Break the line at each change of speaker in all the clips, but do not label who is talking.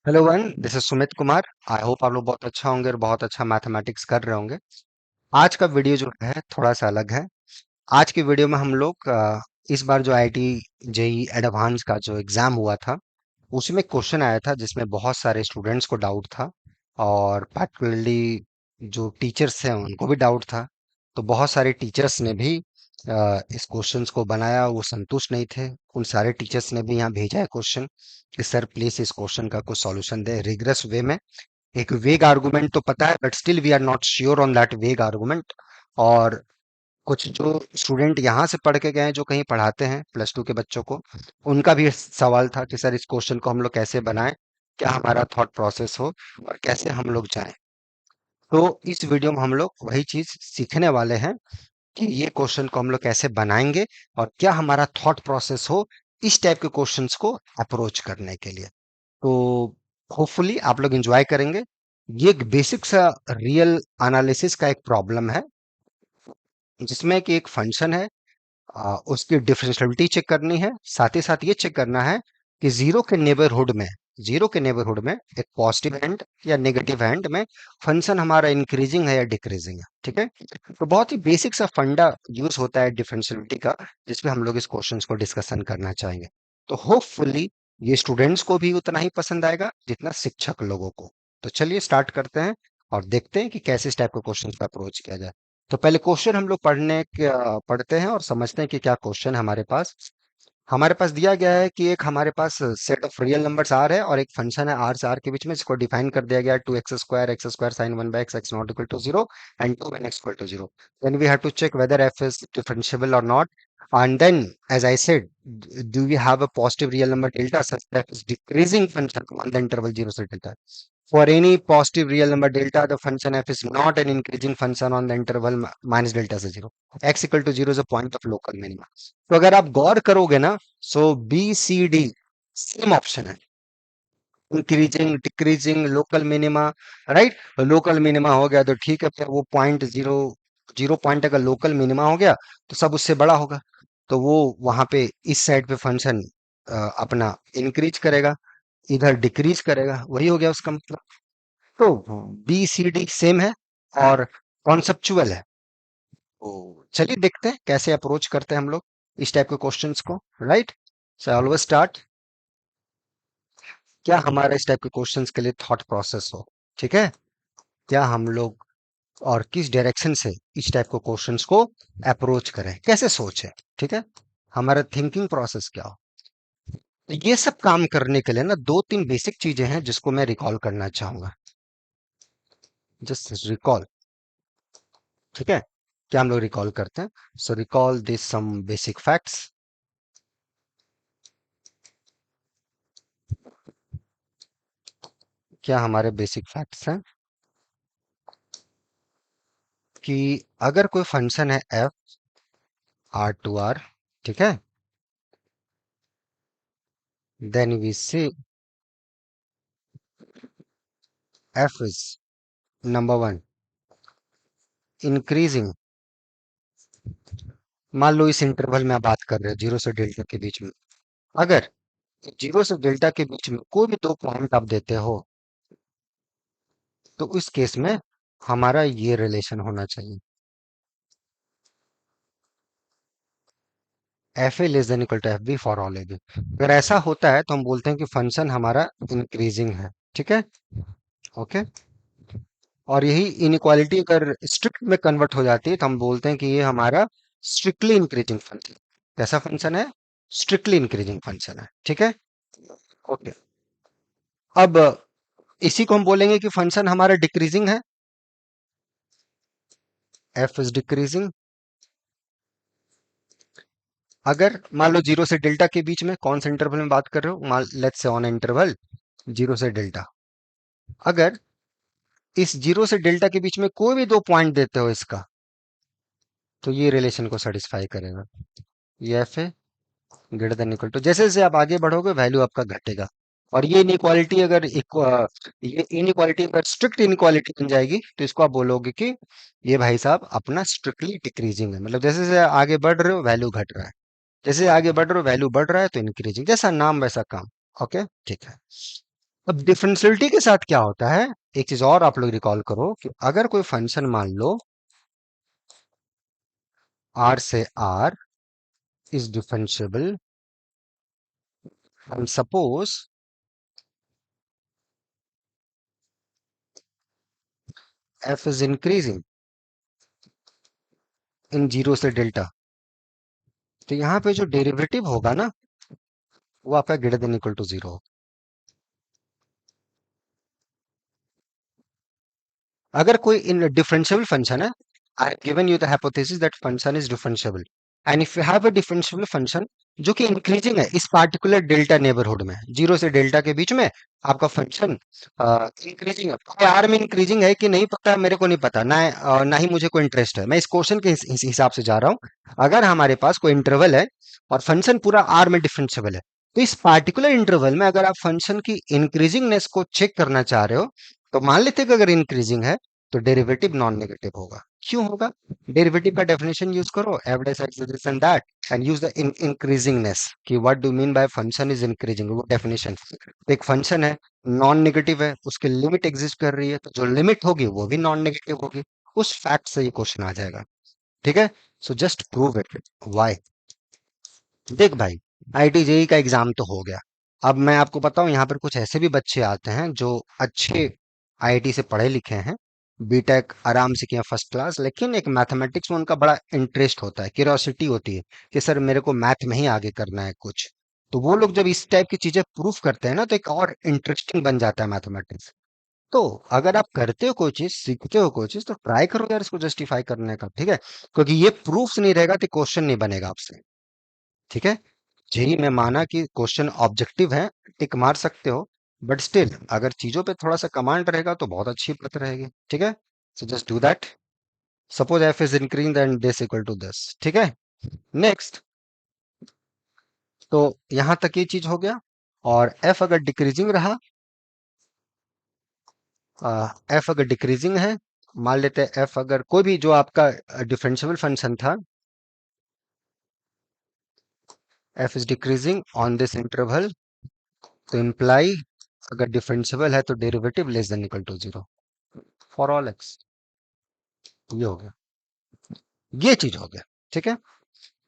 Hello one, this is Sumit Kumar. I hope आप लोग बहुत अच्छा होंगे और बहुत अच्छा मैथमेटिक्स कर रहे होंगे। आज का वीडियो जो है थोड़ा सा अलग है। आज की वीडियो में हम लोग इस बार जो आईआईटी जेई एडवांस का जो एग्जाम हुआ था उसमें क्वेश्चन आया था जिसमें बहुत सारे स्टूडेंट्स को डाउट था और पार्टिकुलरली जो टीचर्स हैं उनको भी डाउट था। तो बहुत सारे टीचर्स ने भी इस क्वेश्चंस को बनाया, वो संतुष्ट नहीं थे। उन सारे टीचर्स ने भी यहाँ भेजा है क्वेश्चन कि सर प्लीज इस क्वेश्चन का कुछ सॉल्यूशन दे रिग्रेस वे में। एक वेग आर्गुमेंट तो पता है but still we are not sure on that vague argument. और कुछ जो स्टूडेंट यहाँ से पढ़ के गए हैं, जो कहीं पढ़ाते हैं प्लस टू के बच्चों को, उनका भी सवाल था कि सर इस क्वेश्चन को हम लोग कैसे बनाएं, क्या हमारा थॉट प्रोसेस हो और कैसे हम लोग जाएं। तो इस वीडियो में हम लोग वही चीज सीखने वाले हैं कि ये क्वेश्चन को हम लोग कैसे बनाएंगे और क्या हमारा थॉट प्रोसेस हो इस टाइप के क्वेश्चंस को अप्रोच करने के लिए। तो होपफुली आप लोग एंजॉय करेंगे। ये एक बेसिक सा रियल एनालिसिस का एक प्रॉब्लम है जिसमें कि एक फंक्शन है, उसकी डिफरेंशियलिटी चेक करनी है। साथ ही साथ ये चेक करना है कि जीरो के नेबरहुड में एक पॉजिटिव हैंड या नेगेटिव हैंड में फंक्शन हमारा इंक्रीजिंग है या डिक्रीजिंग है। ठीक है। तो बहुत ही बेसिक सा फंडा यूज होता है डिफरेंशियलिटी का, जिसपे हम लोग इस क्वेश्चंस को डिस्कशन करना चाहेंगे। तो होपफुली ये स्टूडेंट्स को भी उतना ही पसंद आएगा जितना शिक्षक लोगों को। तो चलिए स्टार्ट करते हैं और देखते हैं कि कैसे इस टाइप के क्वेश्चंस का अप्रोच किया जाए। तो पहले क्वेश्चन हम लोग पढ़ते हैं और समझते हैं कि क्या क्वेश्चन है हमारे पास दिया गया है कि एक हमारे पास set of real numbers are है और एक फंक्शन है आर से आर के बीच में, इसको डिफाइन कर दिया गया है 2x square sine 1/x x not equal to 0 and 2 equal to 0। Then we have to check whether f is differentiable or not, and then as I said, do we have a positive real number delta such that f is decreasing function on the interval 0 to delta. For any positive real number delta, the function f is not an increasing function on the interval minus delta से 0। x equal to 0 is a point of local minima। तो अगर आप गौर करोगे ना, so B C D same option है, increasing decreasing local minima. Right. Local minima हो गया तो ठीक है, फिर वो पॉइंट जीरो, जीरो पॉइंट अगर लोकल मिनिमा हो गया तो सब उससे बड़ा होगा। तो वो वहां पे इस साइड पे फंक्शन अपना इंक्रीज करेगा, इधर डिक्रीज करेगा, वही हो गया उसका मतलब। तो बी सी डी सेम है और कॉन्सेप्चुअल है। तो चलिए देखते हैं कैसे अप्रोच करते हैं हम लोग इस टाइप के क्वेश्चंस को। राइट। सो ऑलवेज स्टार्ट, क्या हमारा इस टाइप के क्वेश्चंस के लिए थॉट प्रोसेस हो। ठीक है। क्या हम लोग और किस डायरेक्शन से इस टाइप के क्वेश्चंस को अप्रोच करें, कैसे सोचें। ठीक है। हमारा थिंकिंग प्रोसेस क्या हो। तो ये सब काम करने के लिए ना दो तीन बेसिक चीजें हैं जिसको मैं रिकॉल करना चाहूंगा। Just recall. ठीक है। क्या हम लोग रिकॉल करते हैं। So recall this some basic facts. क्या हमारे बेसिक फैक्ट्स हैं कि अगर कोई फंक्शन है एफ आर टू आर, ठीक है, देन वी से F is number one increasing. मान लो इस इंटरवल में आप बात कर रहे हो जीरो से डेल्टा के बीच में, अगर जीरो से डेल्टा के बीच में कोई भी दो पॉइंट आप देते हो तो इस केस में हमारा ये रिलेशन होना चाहिए, f a less than equal to f b for all a b. अगर ऐसा होता है तो हम बोलते हैं कि फंक्शन हमारा इंक्रीजिंग है। ठीक है। ओके। और यही इनइक्वालिटी अगर स्ट्रिक्ट में कन्वर्ट हो जाती है तो हम बोलते हैं कि ये हमारा स्ट्रिक्टली इंक्रीजिंग फंक्शन। कैसा फंक्शन है। स्ट्रिक्टली इंक्रीजिंग फंक्शन है। ठीक है। ओके। अब इसी को हम बोलेंगे कि फंक्शन हमारा डिक्रीजिंग है, एफ इज डिक्रीजिंग। अगर मान लो जीरो से डेल्टा के बीच में कौन सा इंटरवल में बात कर रहे हो, मान let's say on interval zero से डेल्टा, अगर इस जीरो से डेल्टा के बीच में कोई भी दो पॉइंट देते हो इसका, तो ये रिलेशन को सेटिस्फाई करेगा। ये एफ है ग्रेटर देन इक्वल टू, जैसे जैसे आप आगे बढ़ोगे वैल्यू आपका घटेगा। और ये इनइक्वालिटी अगर ये इनइक्वालिटी अगर स्ट्रिक्ट इनइक्वालिटी बन जाएगी तो इसको आप बोलोगे कि ये भाई साहब अपना स्ट्रिक्टली डिक्रीजिंग है, मतलब जैसे जैसे आगे बढ़ रहे हो वैल्यू घट रहा है, जैसे आगे बढ़ रहे हो वैल्यू बढ़ रहा है तो इंक्रीजिंग, जैसा नाम वैसा काम। ओके ठीक है। अब डिफरेंशियलिटी के साथ क्या होता है, एक चीज और आप लोग रिकॉल करो कि अगर कोई फंक्शन मान लो आर से R is differentiable and suppose f is increasing in zero से डेल्टा, तो यहाँ पे जो डेरिवेटिव होगा ना वो आपका greater than equal to zero. अगर कोई इन डिफरेंशियबल फंक्शन है, I have given you the hypothesis that function is differentiable, and if you have a differentiable function जो कि इंक्रीजिंग है इस पार्टिकुलर डेल्टा नेबरहुड में, जीरो से डेल्टा के बीच में आपका फंक्शन इंक्रीजिंग है, आर में इंक्रीजिंग है कि नहीं पता, मेरे को नहीं पता ना, ना ही मुझे कोई इंटरेस्ट है, मैं इस क्वेश्चन के हिसाब से जा रहा हूँ। अगर हमारे पास कोई इंटरवल है और फंक्शन पूरा आर में डिफरेंशियबल है, तो इस पार्टिकुलर इंटरवल में अगर आप फंक्शन की इंक्रीजिंगनेस को चेक करना चाह रहे हो, तो मान लेते हैं कि अगर इंक्रीजिंग है तो डेरिवेटिव नॉन नेगेटिव होगा। क्यों होगा? डेरिवेटिव का डेफिनेशन यूज करो, F dash X this and that, and use the increasingness कि what do mean by function is increasing, वो डेफिनेशन। तो एक फंक्शन है, नॉन नेगेटिव है, उसकी लिमिट एग्जिस्ट कर रही है, तो जो लिमिट होगी वो भी नॉन नेगेटिव होगी। उस फैक्ट से ये क्वेश्चन आ जाएगा। ठीक है, so just prove it. Why? देख भाई, आईआईटी जेई का एग्जाम तो हो गया। अब मैं आपको बताऊं, यहाँ पर कुछ ऐसे भी बच्चे आते हैं जो अच्छे आईआईटी से पढ़े लिखे हैं, बीटेक आराम से किया फर्स्ट क्लास, लेकिन एक मैथमेटिक्स में उनका बड़ा इंटरेस्ट होता है, क्यूरियोसिटी होती है कि सर मेरे को मैथ में ही आगे करना है कुछ। तो वो लोग जब इस टाइप की चीजें प्रूफ करते हैं ना, तो एक और इंटरेस्टिंग बन जाता है मैथमेटिक्स। तो अगर आप करते हो कोई चीज, सीखते हो कोई चीज, तो ट्राई करो यार इसको जस्टिफाई करने का, ठीक है? क्योंकि ये प्रूफ नहीं रहेगा तो क्वेश्चन नहीं बनेगा आपसे। ठीक है, जेई में माना कि क्वेश्चन ऑब्जेक्टिव है, टिक मार सकते हो, बट स्टिल अगर चीजों पे थोड़ा सा कमांड रहेगा तो बहुत अच्छी बात रहेगी। ठीक है, so just do that. Suppose f is increasing then this equal to this. ठीक है, नेक्स्ट, तो यहां तक ये चीज हो गया। और एफ अगर डिक्रीजिंग रहा, एफ अगर डिक्रीजिंग है, मान लेते हैं एफ अगर कोई भी जो आपका डिफरेंशियबल फंक्शन था, f is decreasing on this interval, तो इम्प्लाई अगर डिफरेंशियबल है तो derivative less than equal to zero for all x. ये हो गया, ये चीज हो गया। ठीक है,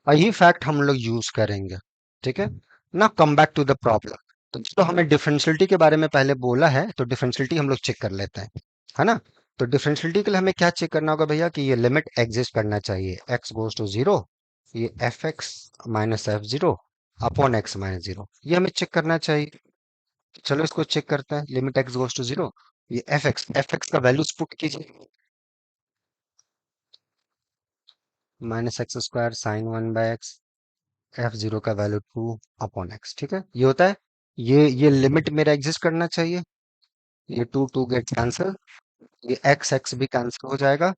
और ये फैक्ट हम लोग यूज करेंगे। ठीक है, ना come back to the problem. तो जो हमें डिफरेंशियलिटी के बारे में पहले बोला है, तो डिफरेंशियलिटी हम लोग चेक कर लेते हैं, है ना? तो डिफरेंशियलिटी के लिए हमें क्या चेक करना होगा भैया, कि ये लिमिट एग्जिस्ट करना चाहिए, एक्स गोज टू जीरो, ये f x minus F zero upon x minus zero, ये हमें चेक करना चाहिए। चलो इसको चेक करते हैं, limit x goes to zero, ये एफ एक्स का वैल्यूज पुट कीजिए, minus x square sine one by x, f zero का वैल्यू टू अपॉन एक्स। ठीक है, ये होता है, ये लिमिट मेरा एग्जिस्ट करना चाहिए। ये टू टू गेट कैंसिल, ये एक्स एक्स भी कैंसिल हो जाएगा,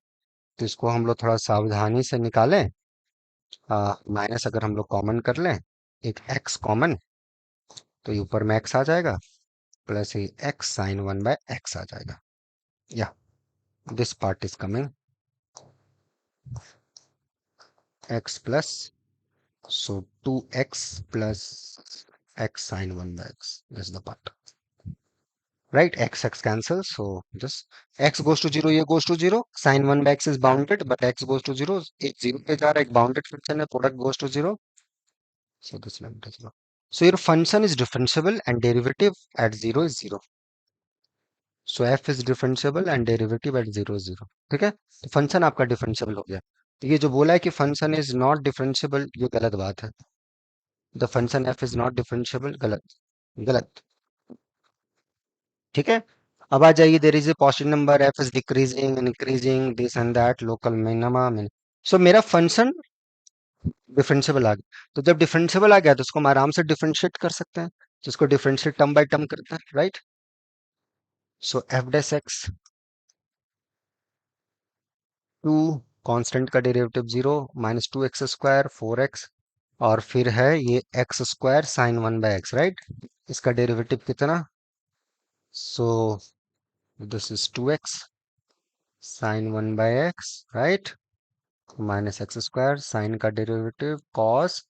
तो इसको हम लोग थोड़ा सावधानी से निकालें। माइनस अगर हम लोग कॉमन कर लें, एक एक्स कॉमन, तो ये ऊपर में एक्स आ जाएगा, प्लस ये X sine one by X आ जाएगा। या this part is coming X plus, so 2x plus x sine 1 by x is the part, right? X cancels, so just x goes to 0, ये goes to 0, sine 1 by x is bounded but x goes to 0, एक 0 पे जा रहा है, एक bounded function है, product goes to 0, so this limit is 0, so your function is differentiable and derivative at 0 is 0, so f is differentiable and derivative at 0 is 0। ठीक है, तो फंक्शन आपका डिफरेंशियबल हो गया। तो ये जो बोला है कि फंक्शन इज नॉट डिफरेंशियबल, ये गलत बात है। The function f is not differentiable, गलत, गलत। ठीक है, अब आ जाइए, there is a positive number f is decreasing increasing this and that local minima min, so मेरा फंक्शन डिफरेंशियबल आ गया। तो जब डिफरेंशियबल आ गया तो उसको हम आराम से डिफरेंशिएट कर सकते हैं, जिसको डिफरेंशिएट टर्म बाय टर्म करते हैं, right? So F dash X, two, constant का derivative zero, minus two X square four X, और फिर है ये X square sine one by X, right? इसका डेरिवेटिव कितना? So this is two X sine one by X, right? Minus x square sine का derivative cos,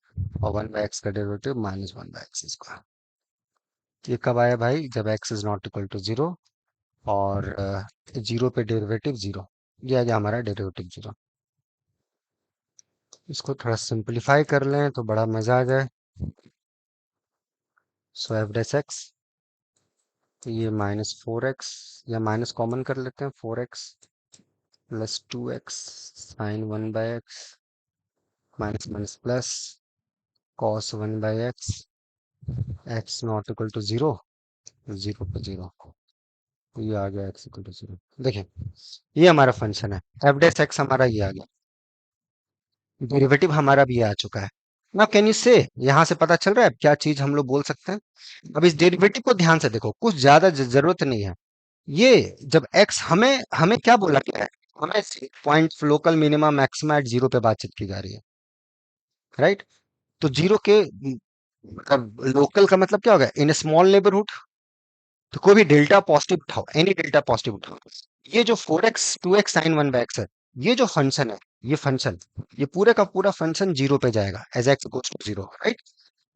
और one by X का derivative minus one by X square. ये कब आया भाई? जब x is not equal to zero और zero पे डेरिवेटिव जीरो। ये आ गया हमारा डेरिवेटिव जीरो। इसको थोड़ा सिंपलीफाई कर लें तो बड़ा मजा आ जाए। सो एफ डेस एक्स, तो ये -4x, या माइनस कॉमन कर लेते हैं, 4x plus 2x sine 1/x minus minus plus cos 1/x, x not equal to zero, zero पे जीरो, ये आ गया x इक्वल टू जीरो। देखिए, ये हमारा फंक्शन है, एफ डेस एक्स हमारा ये आ गया, डेरिवेटिव हमारा भी ये आ चुका है। नाउ कैन यू से, यहाँ से पता चल रहा है क्या चीज हम लोग बोल सकते हैं? अब इस डेरिवेटिव को ध्यान से देखो, कुछ ज्यादा जरूरत नहीं है। ये जब x, हमें हमें क्या बोला गया है? हमें point local minima maxima eight zero पे बातचीत की जा रही है, राइट? तो जीरो के मतलब लोकल का मतलब क्या होगा? इन ए स्मॉल नेबरहुड। तो कोई भी डेल्टा पॉजिटिव उठाओ, एनी डेल्टा पॉजिटिव उठाओ। ये जो 4x 2x साइन 1/x है, ये जो फंक्शन है, ये फंक्शन, ये पूरे का पूरा फंक्शन जीरो पे जाएगा as x goes to zero, right?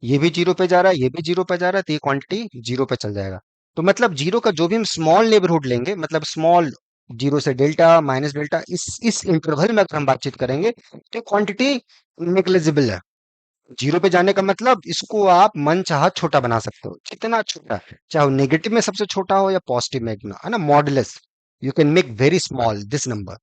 ये भी जीरो पे जा रहा है, ये भी जीरो पे जा रहा है, तो ये क्वांटिटी जीरो पे चल जाएगा। तो मतलब जीरो का जो भी हम स्मॉल नेबरहुड लेंगे, मतलब स्मॉल जीरो से डेल्टा माइनस डेल्टा, इस इंटरवल में अगर हम बातचीत करेंगे तो क्वांटिटी नेग्लिजिबल है। जीरो पे जाने का मतलब इसको आप मन चाहा छोटा बना सकते हो, जितना छोटा, चाहे वो नेगेटिव में सबसे छोटा हो या पॉजिटिव में, इतना है ना, modulus. You can make very small this number.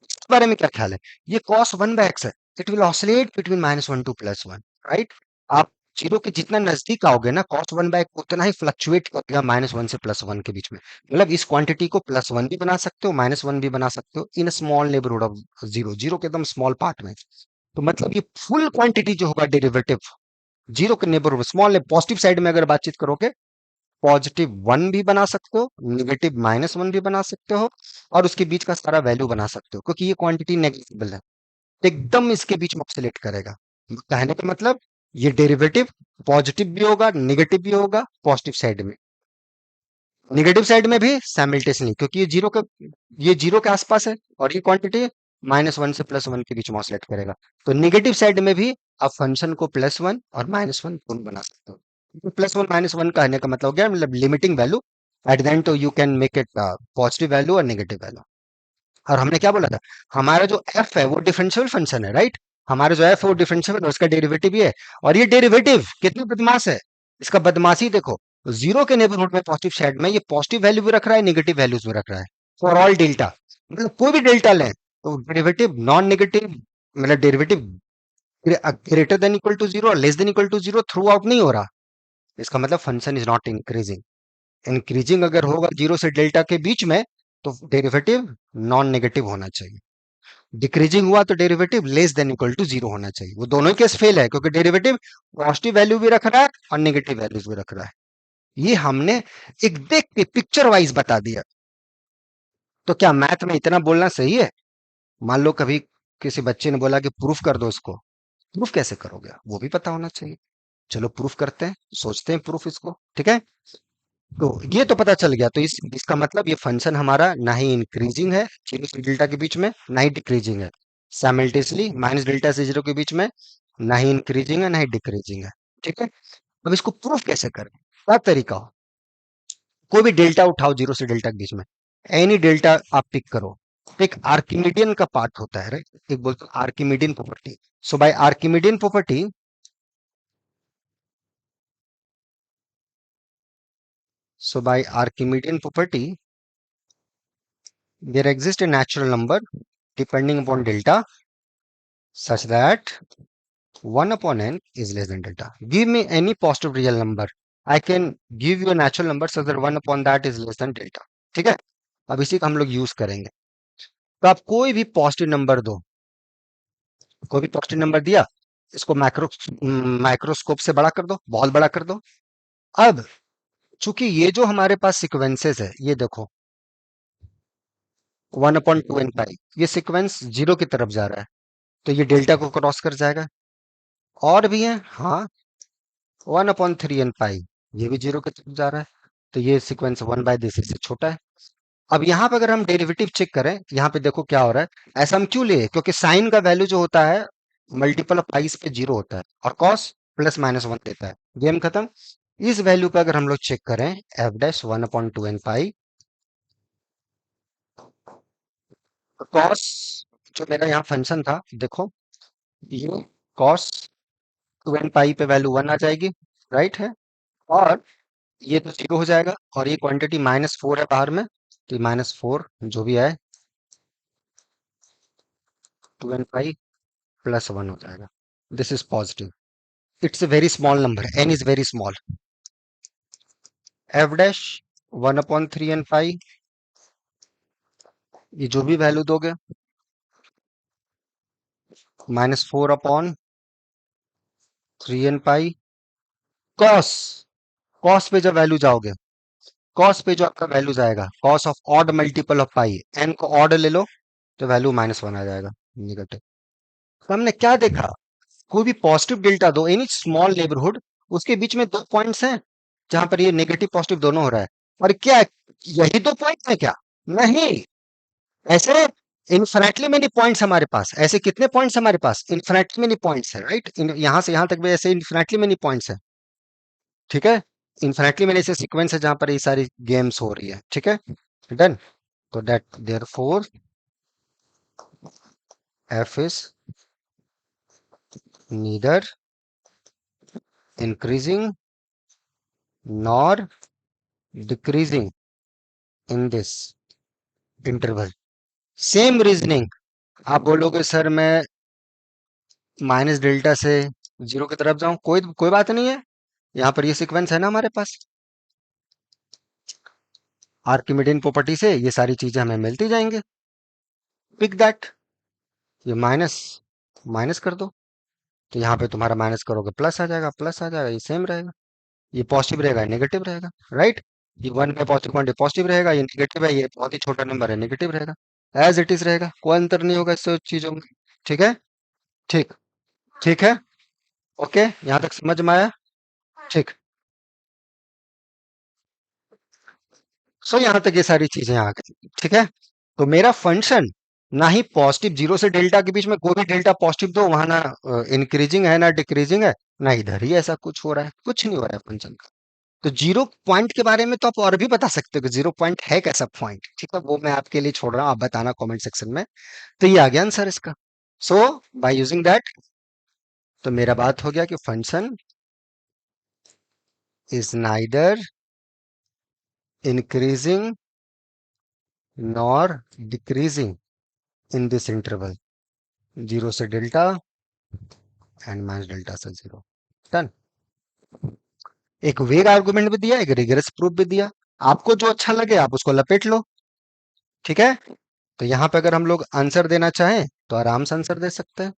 इस बारे में क्या ख्याल है? ये कॉस 1/x है, it will oscillate between -1 to +1, right? आप जीरो के जितना नजदीक आओगे ना, कॉस 1/x उतना ही फ्लक्चुएट करेगा -1 से +1 के बीच में। मतलब इस क्वांटिटी को +1 भी बना सकते हो, -1 भी बना सकते हो, in small neighbourhood of zero, zero के एकदम स्मॉल पार्ट में। तो मतलब ये फुल क्वांटिटी जो होगा डेरिवेटिव, जीरो के नेबरहुड स्मॉल पॉजिटिव साइड में अगर बातचीत करोगे, पॉजिटिव 1 भी बना सकते हो, नेगेटिव -1 भी बना सकते हो, और उसके बीच का सारा वैल्यू बना सकते हो, क्योंकि ये क्वांटिटी नेग्लिजिबल है, एकदम इसके बीच में ऑसिलेट करेगा। कहने का मतलब ये डेरिवेटिव पॉजिटिव भी होगा, नेगेटिव भी होगा, पॉजिटिव साइड में, नेगेटिव साइड में भी साइमल्टेनियसली, क्योंकि ये जीरो के आसपास है, और ये क्वांटिटी -1 से +1 के बीच में ऑसिलेट करेगा। तो नेगेटिव साइड में भी आप फंक्शन को +1 और -1 दोनों बना सकते हो। +1 -1 कहने का मतलब हो गया, मतलब limiting value at the end, तो you can make it positive value और नेगेटिव वैल्यू। और हमने क्या बोला था? हमारा जो एफ है वो डिफरेंशियल फंक्शन है, राइट? हमारा जो एफ है वो डिफरेंशियल है, उसका डेरिवेटिव ये है। और ये डेरिवेटिव कितना बदमाश है, इसका बदमाशी देखो। जीरो के नेबरहुड में पॉजिटिव साइड में ये पॉजिटिव वैल्यू भी रख रहा है, नेगेटिव वैल्यूज भी रख रहा है, फॉर ऑल डेल्टा। मतलब कोई भी डेल्टा लें तो डेरिवेटिव नॉन नेगेटिव, मतलब derivative greater than equal to zero और less than equal to zero throughout नहीं हो रहा। इसका मतलब function is not increasing. Increasing अगर होगा जीरो से डेल्टा के बीच में, तो डेरिवेटिव नॉन नेगेटिव होना चाहिए। डिक्रीजिंग हुआ तो derivative less than equal to zero होना चाहिए। वो दोनों ही केस फेल है, क्योंकि डेरिवेटिव पॉजिटिव वैल्यू भी रख रहा है और नेगेटिव वैल्यूज भी रख रहा है। ये हमने एक देख के पिक्चर वाइज बता दिया। तो क्या मैथ में इतना बोलना सही है? मान लो कभी किसी बच्चे ने बोला कि प्रूफ कर दो इसको, प्रूफ कैसे करोगे? वो भी पता होना चाहिए। चलो प्रूफ करते हैं, सोचते हैं प्रूफ इसको, ठीक है? तो ये तो पता चल गया। तो इसका मतलब ये फंक्शन हमारा ना ही इंक्रीजिंग है जीरो से डेल्टा के बीच में, ना ही डिक्रीजिंग है साइमल्टेनियसली माइनस डेल्टा से जीरो के बीच में, ना ही इंक्रीजिंग है ना ही डिक्रीजिंग है, ठीक है? अब इसको प्रूफ कैसे करें? क्या तरीका हो? कोई भी डेल्टा उठाओ जीरो से डेल्टा के बीच में, एनी डेल्टा आप पिक करो। एक आर्किमिडियन का पार्ट होता है, राइट? एक बोलते हैं Archimedean property. So by Archimedean property, so by Archimedean property, there exists a natural number depending upon delta such that 1 upon n is less than delta. Give me any positive real number. I can give you a natural number such that 1 upon that is less than delta. ठीक है? अब इसी का हम लोग use करेंगे। तो आप कोई भी पॉजिटिव नंबर दो, कोई भी पॉजिटिव नंबर दिया, इसको माइक्रोस्कोप से बड़ा कर दो, बहुत बड़ा कर दो। अब चूंकि ये जो हमारे पास सिक्वेंसेस है, ये देखो 1/2 n पाई, ये सिक्वेंस जीरो की तरफ जा रहा है, तो ये डेल्टा को क्रॉस कर जाएगा। और भी है, हाँ, 1/3 n पाई, ये भी जीरो की तरफ जा रहा है, तो ये सीक्वेंस 1/दिस से छोटा है। अब यहाँ पे अगर हम डेरिवेटिव चेक करें, यहाँ पे देखो क्या हो रहा है। ऐसा हम क्यों लिए? क्योंकि साइन का वैल्यू जो होता है मल्टीपल ऑफ पाइस पे जीरो होता है, और कॉस +-1 देता है। गेम खत्म। इस वैल्यू पे अगर हम लोग चेक करें एफ डैश 1/2 n पाई, कॉस जो मेरा यहाँ फंक्शन था देखो, ये कॉस 2 n पाई पे वैल्यू 1 आ जाएगी, राइट है। और ये तो 0 हो जाएगा, और ये क्वांटिटी -4 है बाहर में, तो -4 जो भी है 2 n पाई +1 हो जाएगा। This is positive. It's a very small number, n is very small. F dash 1/3 n पाई, ये जो भी वैल्यू दोगे, -4/3 n पाई कॉस, कॉस पे जब वैल्यू जाओगे, कॉस पे जो आपका वैल्यू जाएगा, cos of odd multiple of pi, n को ऑड ले लो तो वैल्यू -1 आ जाएगा, निगेटिव। तो हमने क्या देखा, कोई भी पॉजिटिव डेल्टा दो, एनी स्मॉल नेबरहुड, उसके बीच में दो पॉइंट्स हैं जहां पर ये नेगेटिव पॉजिटिव दोनों हो रहा है। और क्या यही दो पॉइंट्स है क्या? नहीं, ऐसे इन्फिनेटली मेनी पॉइंट्स हमारे पास, ऐसे कितने पॉइंट्स हमारे पास? इन्फिनेटली मेनी पॉइंट्स है, राइट। यहां से यहां तक भी ऐसे इन्फिनेटली मेनी पॉइंट्स है, ठीक है। इन्फिनेटली मेनी ऐसे सीक्वेंस है जहां पर ये सारी गेम्स हो रही है, ठीक है। डन। तो that therefore f is neither increasing nor decreasing in this interval। Same reasoning आप बोलोगे सर मैं माइनस डेल्टा से जीरो की तरफ जाऊं, कोई कोई बात नहीं है, यहाँ पर ये सीक्वेंस है ना हमारे पास, आर्किमिडियन प्रॉपर्टी से ये सारी चीजें हमें मिलती जाएंगे। पिक दैट, ये माइनस माइनस कर दो, तो यहाँ पे तुम्हारा माइनस करोगे प्लस आ जाएगा, प्लस आ जाएगा, ये सेम रहेगा। ये पॉजिटिव रहेगा, नेगेटिव रहेगा, राइट। ये 1/पॉजिटिव क्वांटिटी पॉजिटिव रहेगा, ये नेगेटिव है, ये बहुत ही छोटा नंबर है, नेगेटिव रहेगा। एज इट इज रहेगा, कोई अंतर नहीं होगा इससे चीजों में, ठीक है। ठीक, ठीक है। ओके, यहाँ तक समझ में आया? ठीक। सो यहाँ तक ये सारी चीजें आ गई, ठीक है। तो मेरा फंक्शन ना ही पॉजिटिव जीरो से डेल्टा के बीच में कोई भी डेल्टा पॉजिटिव दो, वहां ना इंक्रीजिंग है ना डिक्रीजिंग है, ना इधर ही ऐसा कुछ हो रहा है, कुछ नहीं हो रहा है फंक्शन का। तो जीरो पॉइंट के बारे में तो आप और भी बता सकते हो कि जीरो पॉइंट है कैसा पॉइंट, ठीक है, वो मैं आपके लिए छोड़ रहा हूँ, आप बताना कमेंट सेक्शन में। तो ये आ गया आंसर इसका। सो बाय यूजिंग दैट, तो मेरा बात हो गया कि function is neither increasing nor decreasing in this interval, zero से डेल्टा एंड माइनस डेल्टा से जीरो। डन। एक वेग आर्गुमेंट भी दिया, एक रिगरस प्रूफ भी दिया, आपको जो अच्छा लगे आप उसको लपेट लो, ठीक है। तो यहाँ पे अगर हम लोग आंसर देना चाहें तो आराम से आंसर दे सकते हैं,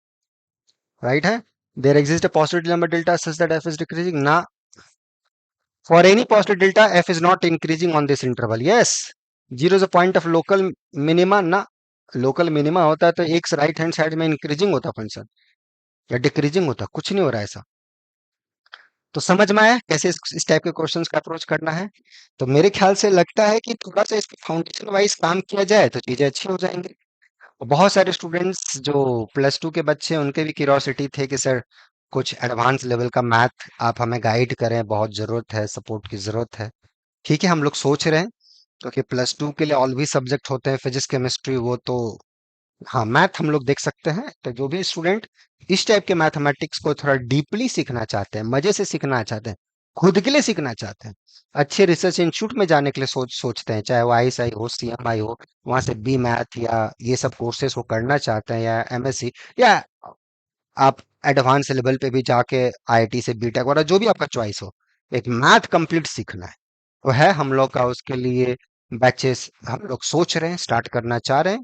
राइट है। There exist a positive number delta such that F is decreasing ना, for any positive delta F is not increasing on this interval, yes. Zero is a point of local minima ना, local minima होता है तो एक right hand side में increasing होता function, या decreasing होता, कुछ नहीं हो रहा है ऐसा। तो समझ में आया कैसे इस टाइप के क्वेश्चंस का अप्रोच करना है। तो मेरे ख्याल से लगता है कि थोड़ा सा इसके फाउंडेशन वाइज काम किया जाए तो चीजें अच्छी हो जाएंगी। बहुत सारे स्टूडेंट्स जो +2 के बच्चे हैं उनके भी क्यूरियोसिटी थे कि सर कुछ एडवांस लेवल का मैथ आप हमें गाइड करें, बहुत जरूरत है, सपोर्ट की जरूरत है। ठीक है, हम लोग सोच रहे हैं, क्योंकि +2 के लिए ऑल भी सब्जेक्ट होते हैं, फिजिक्स केमिस्ट्री, वो तो हाँ मैथ हम लोग देख सकते हैं। तो जो भी स्टूडेंट इस टाइप के मैथमेटिक्स को थोड़ा डीपली सीखना चाहते हैं, मजे से सीखना चाहते हैं, खुद के लिए सीखना चाहते हैं, अच्छे रिसर्च इंस्टीट्यूट में जाने के लिए सोचते हैं, चाहे वो आईएसआई हो, सीएमआई हो, वहां से बी मैथ या ये सब कोर्सेज को करना चाहते हैं, या एमएससी, या आप एडवांस लेवल पे भी जाके आईआईटी से बीटेक वगैरह जो भी आपका चॉइस हो, एक मैथ कंप्लीट सीखना है, वो है हम लोग का, उसके लिए बैचेस हम लोग सोच रहे हैं, स्टार्ट करना चाह रहे हैं,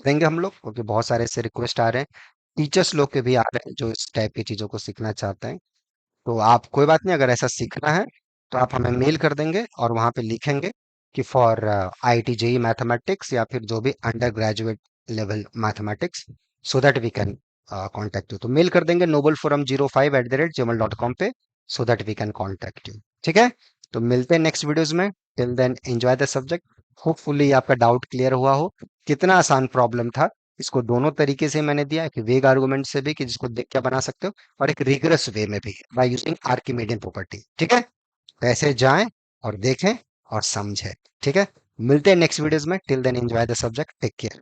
देंगे हम लोग, क्योंकि बहुत सारे ऐसे रिक्वेस्ट आ रहे हैं, टीचर्स लोग के भी आ रहे हैं जो इस टाइप की चीजों को सीखना चाहते हैं। तो आप कोई बात नहीं, अगर ऐसा सीखना है तो आप हमें मेल कर देंगे और वहां पे लिखेंगे कि फॉर आईआईटी जेई मैथमेटिक्स, या फिर जो भी undergraduate level mathematics, so that we can contact you. तो मेल कर देंगे noble4m05@gmail.com पे, so that we can contact you, ठीक है। तो मिलते हैं नेक्स्ट वीडियोस में, till then enjoy the subject. Hopefully आपका डाउट क्लियर हुआ हो, कितना आसान प्रॉब्लम था। इसको दोनों तरीके से मैंने दिया, कि वेग आर्गुमेंट से भी, कि जिसको देख के बना सकते हो, और एक रिगरस वे में भी बाय यूजिंग आर्किमिडियन प्रॉपर्टी, ठीक है। तो ऐसे जाएं और देखें और समझें। ठीक है, मिलते हैं नेक्स्ट वीडियोस में। Till then enjoy the subject, take care.